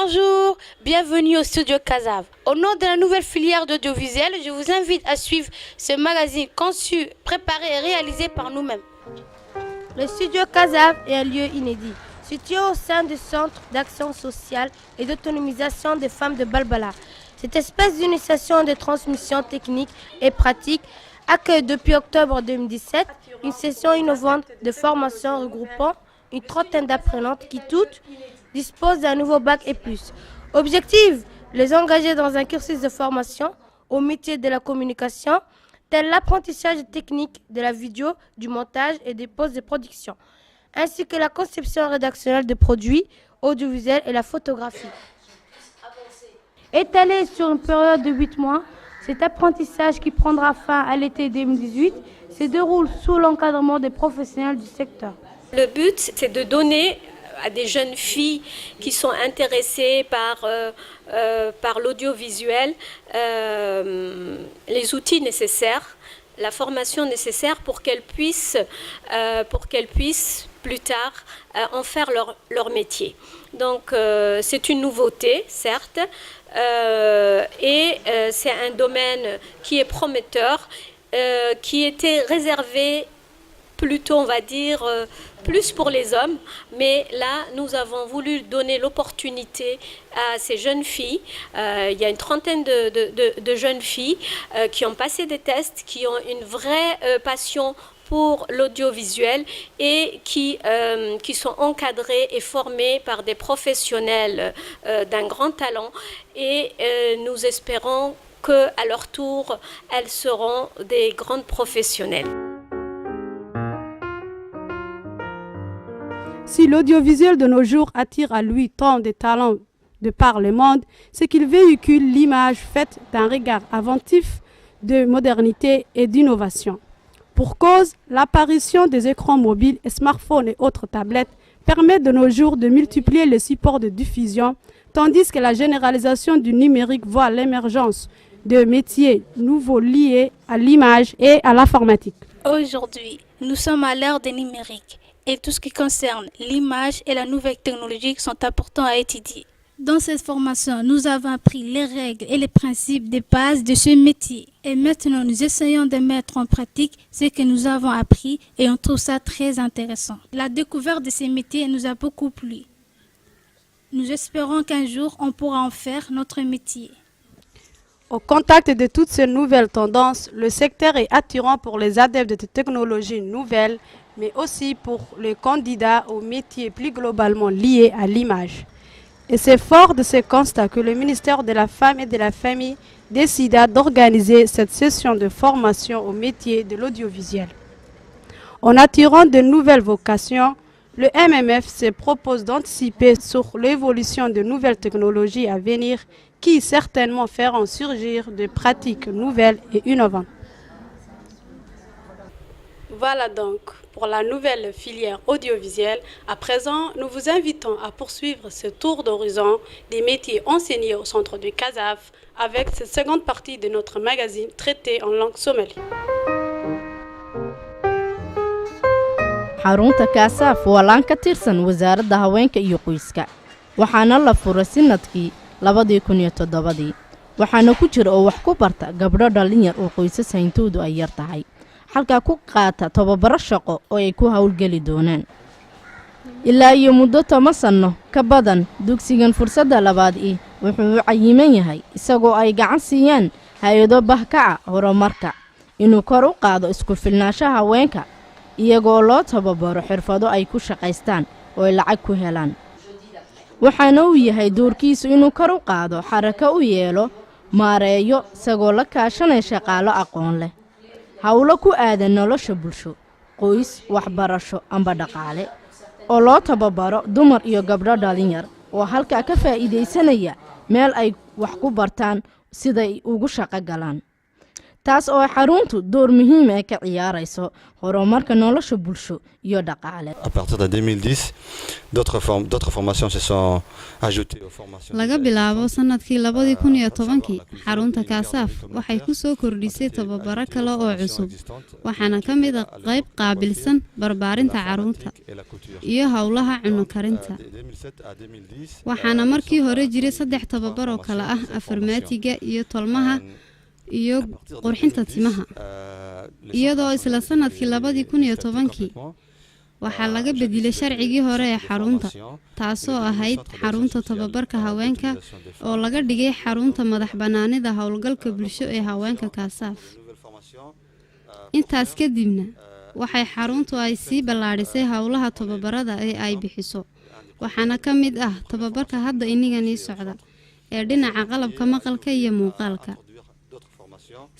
Bonjour, bienvenue au studio Casav. Au nom de la nouvelle filière d'audiovisuel, je vous invite à suivre ce magazine conçu, préparé et réalisé par nous-mêmes. Le studio Casav est un lieu inédit, situé au sein du Centre d'action sociale et d'autonomisation des femmes de Balbala. Cette espèce d'initiation de transmission technique et pratique accueille depuis octobre 2017 une session innovante de formation regroupant une trentaine d'apprenantes qui toutes disposent d'un nouveau bac et plus. Objectif, les engager dans un cursus de formation au métier de la communication, tel l'apprentissage technique de la vidéo, du montage et des postes de production, ainsi que la conception rédactionnelle de produits audiovisuels et la photographie. Étalé sur une période de 8 mois, cet apprentissage qui prendra fin à l'été 2018 se déroule sous l'encadrement des professionnels du secteur. Le but, c'est de donner à des jeunes filles qui sont intéressées par l'audiovisuel les outils nécessaires, la formation nécessaire pour qu'elles puissent plus tard en faire leur métier. Donc c'est une nouveauté, certes, et c'est un domaine qui est prometteur, qui était réservé plutôt, on va dire, plus pour les hommes, mais là, nous avons voulu donner l'opportunité à ces jeunes filles. Il y a une trentaine de jeunes filles qui ont passé des tests, qui ont une vraie passion pour l'audiovisuel et qui sont encadrées et formées par des professionnels d'un grand talent. Et nous espérons qu'à leur tour, elles seront des grandes professionnelles. Si l'audiovisuel de nos jours attire à lui tant de talents de par le monde, c'est qu'il véhicule l'image faite d'un regard inventif de modernité et d'innovation. Pour cause, l'apparition des écrans mobiles, smartphones et autres tablettes permet de nos jours de multiplier les supports de diffusion, tandis que la généralisation du numérique voit l'émergence de métiers nouveaux liés à l'image et à l'informatique. Aujourd'hui, nous sommes à l'ère du numérique. Et tout ce qui concerne l'image et la nouvelle technologie sont importants à étudier. Dans cette formation, nous avons appris les règles et les principes des bases de ce métier. Et maintenant, nous essayons de mettre en pratique ce que nous avons appris et on trouve ça très intéressant. La découverte de ces métiers nous a beaucoup plu. Nous espérons qu'un jour, on pourra en faire notre métier. Au contact de toutes ces nouvelles tendances, le secteur est attirant pour les adeptes de technologies nouvelles, mais aussi pour les candidats aux métiers plus globalement liés à l'image. Et c'est fort de ce constat que le ministère de la Femme et de la Famille décida d'organiser cette session de formation au métier de l'audiovisuel. En attirant de nouvelles vocations, le MMF se propose d'anticiper sur l'évolution de nouvelles technologies à venir qui certainement feront surgir de pratiques nouvelles et innovantes. Voilà donc pour la nouvelle filière audiovisuelle. À présent, nous vous invitons à poursuivre ce tour d'horizon des métiers enseignés au centre de Casav avec cette seconde partie de notre magazine traité en langue somali. xarunta Kaasaf waa laan ka tirsan wasaaradda haweenka iyo qoyska waxaana la furay sanadkii 2007 waxaana ku jira oo wax ku barta gabdho dhalinyar oo qoysas hayntoodu ay yar tahay halka ku qaata tababaro shaqo oo ay ku hawlgeli doonaan ilaa iyo muddo 10 sano ka badan dugsigan fursadda labaad wuxuu cayiman yahay isagoo ay gacan siiyaan hay'ado bahkaca horumarka inuu kor u qaado isku filnaanshaha haweenka iyagoo loo tababaro xirfado ay ku shaqaystaan oo ay lacag ku helaan waxaana uu yahay doorkiisu inuu kor u qaado xaraka u yeelo maareeyo isagoo la kaashanay shaqaalo aqoon leh hawlo ku aadan nolosha bulsho qoys waxbarasho amba dhaqaale oo loo tababaro dumar iyo gabdho dhalinyar oo halka ka faa'iideysanaya meel ay wax ku bartaan sida ay ugu shaqo galaan taas oo xaruntu door muhiim ah ka ciyaarayso horumarka nolosha bulsho iyo dhaqaale. À partir de 2010, d'autres formations se sont ajoutées aux formations. laga bilaabo sanadkii 2010 xarunta Kasaaf waxay ku soo kordhisay tababaro kale oo cusub waxaana ka mid ah qayb qaabilsan barbaarinta carruurta iyo hawlaha cunno karinta. waxaana markii hore jiray 3 tababar oo kala ah afarmaatiga iyo tolmaha iyo qurxinta timaha. iyadoo isla sanadkii 2010 waxaa laga bedelay sharcigii hore ee xarunta taasoo ahayd xarunta tababarka haweenka oo laga dhigay xarunta madax banaanida howlgalka bulsho ee haweenka Kasaaf. intaas kadibna waxay xaruntu ay sii ballaarisay hawlaha tababarada ee ay bixiso waxaana ka mid ah tababarka hadda inagani socda ee dhinaca qalabka maqalka iyo muuqaalka.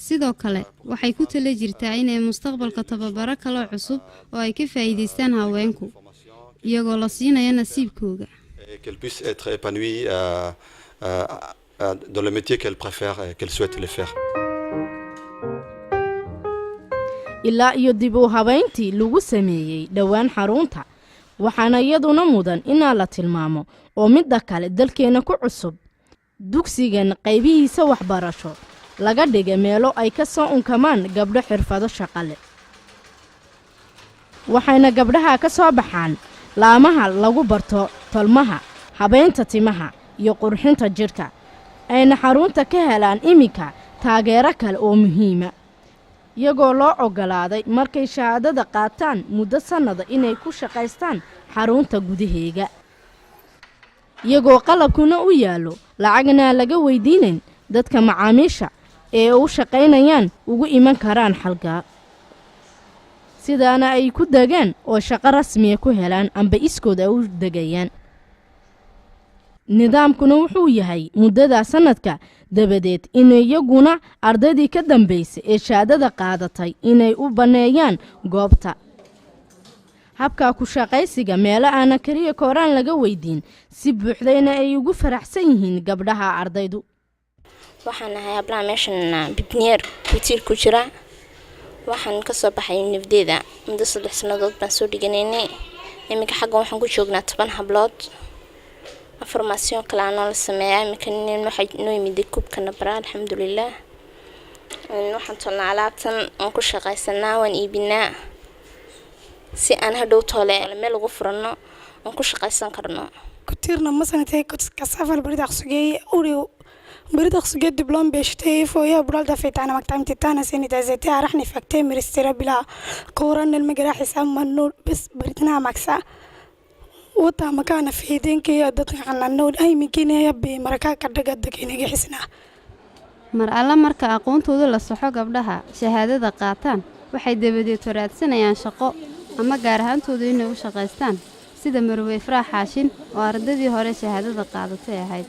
sidoo kale waxay ku tala jirtaa inay mustaqbalka tababaro kale cusub oo ay ka faa'iideystaan haweenku iyagoo la siinayo nasiibkooda. Qu'elle puisse être épanouie dans le métier qu'elle préfère et qu'elle souhaite le faire. ilaa iyo dib u habeyntii lagu sameeyay dhawaan xarunta waxaana iyaduna mudan inaa la tilmaamo oo midda kale dalkeena ku cusub dugsigan qaybihiisa waxbarasho laga dhigay meelo ay ka soo unkamaan gabdho xirfado shaqo leh. waxayna gabdhaha ka soo baxaan laamaha lagu barto tolmaha, habeynta timaha iyo qurxinta jirka. ayna xarunta ka helaan iminka taageero kale oo muhiima iyagoo loo ogolaaday markay shahaadada qaataan muddo sanada inay ku shaqaystaan xarunta gudaheega iyagoo qalabkuna u yaalo lacagna laga weydiinayn dadka macaamiisha ee u shaqaynayaan ugu iman karaan xalka sidaana ay ku degaan oo shaqo rasmi ah ku helaan amba iskooda u degayaan. nidaamkuna wuxuu yahay muddada sanadka dabadeed in iyaguna ardaydii ka dambeysay ee shahaadada qaadatay inay u baneeyaan goobta. habka ku shaqaysiga meelo aan kaliya kooraan laga weydiin si buuxdayna ay ugu faraxsan yihiin gabdhaha ardaydu. waxaan ahay hablaha meeshan bibneer witiir ku jira waxaan ka soo baxay nifdeeda muddo 3 sanadood baan soo dhiganaynay iminka xagga waxaan ku joognaa 10 hablood information kala aan la sameeyay iminka waxay noo yimid kubka nabra alxamdulillah waxaan tolnaa alaabtan aan ku shaqaysanaa waan iibinaa si aan hadhow toole meel ugu furano aan ku shaqaysan karno. كتيرنا مثلا تي كسافة البريد أخسجي أوري بريد أخسجي دبلوم بيشتي فويا برال دفعت أنا مكتبة تانا سنة تزيتي عرحني فكتي مرستيرا بلا كورن المجرى حسام منور بس بريدنا مكسا وطا مكان في دين كي أدتك عن النور أي مكينة يبي مركا كده قد كيني حسنا mar alla marka aqoontooda la saxo gabdhaha shahaadada qaataan waxay dabadeed raadsanayaan shaqo ama gaar ahaantooda inay u shaqaystaan sida Marwey Farxaashin oo ardadii hore shahaadada qaadatay ahayd.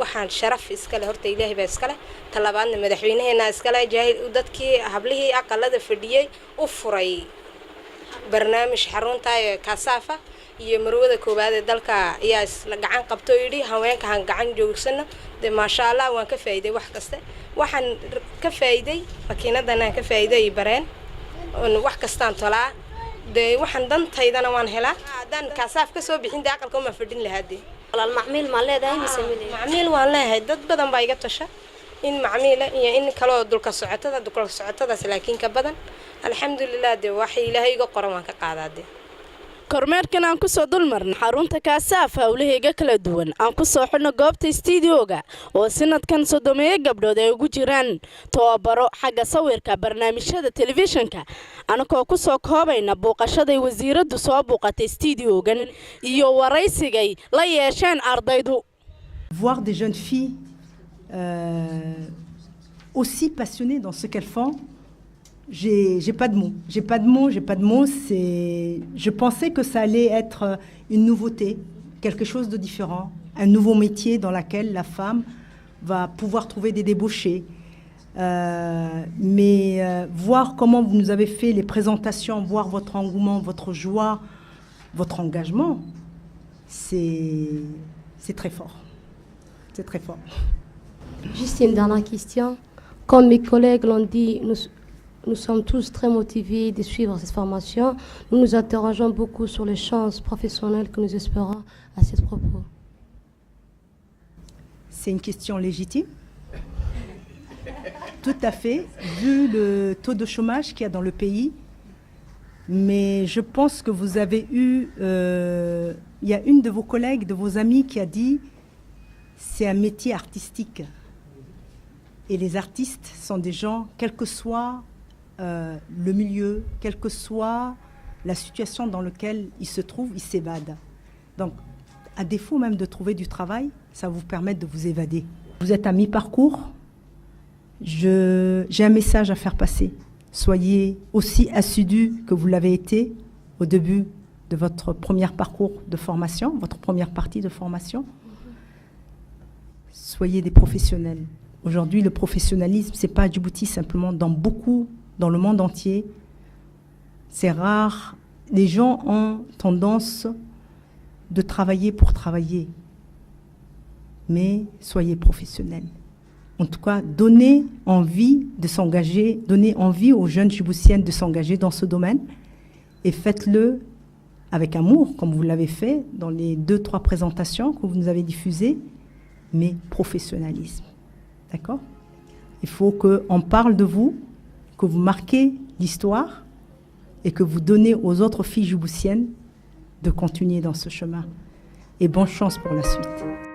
waxaan sharaf iskale horta Ilaahay baa iskale talabaadna madaxweynaheena iskale jaahil dadkii hablihii aqalada fadhiyay u furay barnaamij xarunta Kasaafa iyo marwada koobaad ee dalka ayaa isla gacan qabto yiri haweenka han gacan joogsano de ma sha Allah waan ka faa'iiday wax kasta waxaan ka faa'iiday makiinadana ka faa'iiday bareen oo wax kastaan tolaa de waxaan dantaydana waan helaa hadan Kasaaf ka soo bixin aqalka ma fadhin lahaadii walaal macmiil ma leedahay misamilay macmiil waan leeyahay dad badan baa iga tasha in macmiila iyo in kala dulka socotada laakiin ka badan alxamdulillah de wax Ilaahay iga qoran waan ka qaadaade. kormeerkan aan ku soo dulmarnay xarunta Kasaaf hawlaheega kala duwan aan ku soo xidhno goobta studio-ga oo sanadkan sodomeeyo gabdhood ay ugu jiraan tababaro xagga sawirka barnaamijyada telefishinka anakoo ku soo koobayna booqashada wasiiradu soo booqatay studio-gan iyo waraysigay la yeesheen ardaydu. Voir des jeunes filles aussi passionnées dans ce qu'elles font. J'ai pas de mots, je pensais que ça allait être une nouveauté, quelque chose de différent, un nouveau métier dans lequel la femme va pouvoir trouver des débouchés. Mais voir comment vous nous avez fait les présentations, voir votre engouement, votre joie, votre engagement, c'est très fort. C'est très fort. Juste une dernière question. Comme mes collègues l'ont dit, nous sommes tous très motivés de suivre cette formation. Nous nous interrogeons beaucoup sur les chances professionnelles que nous espérons à ce propos. C'est une question légitime. Tout à fait, vu le taux de chômage qu'il y a dans le pays. Mais je pense que vous avez eu... il y a une de vos collègues, de vos amis qui a dit c'est un métier artistique. Et les artistes sont des gens, quel que soit le milieu, quelle que soit la situation dans laquelle ils se trouvent, ils s'évadent. Donc, à défaut même de trouver du travail, ça va vous permettre de vous évader. Vous êtes à mi-parcours. J'ai un message à faire passer. Soyez aussi assidus que vous l'avez été au début de votre premier parcours de formation, votre première partie de formation. Soyez des professionnels. Aujourd'hui, le professionnalisme, ce n'est pas à Djibouti simplement, dans le monde entier. C'est rare. Les gens ont tendance de travailler pour travailler. Mais soyez professionnels. En tout cas, donnez envie de s'engager, donnez envie aux jeunes djiboutiennes de s'engager dans ce domaine et faites-le avec amour, comme vous l'avez fait dans les 2-3 présentations que vous nous avez diffusées, mais professionnalisme. D'accord ? Il faut qu'on parle de vous, que vous marquez l'histoire et que vous donnez aux autres filles djiboutiennes de continuer dans ce chemin. Et bonne chance pour la suite.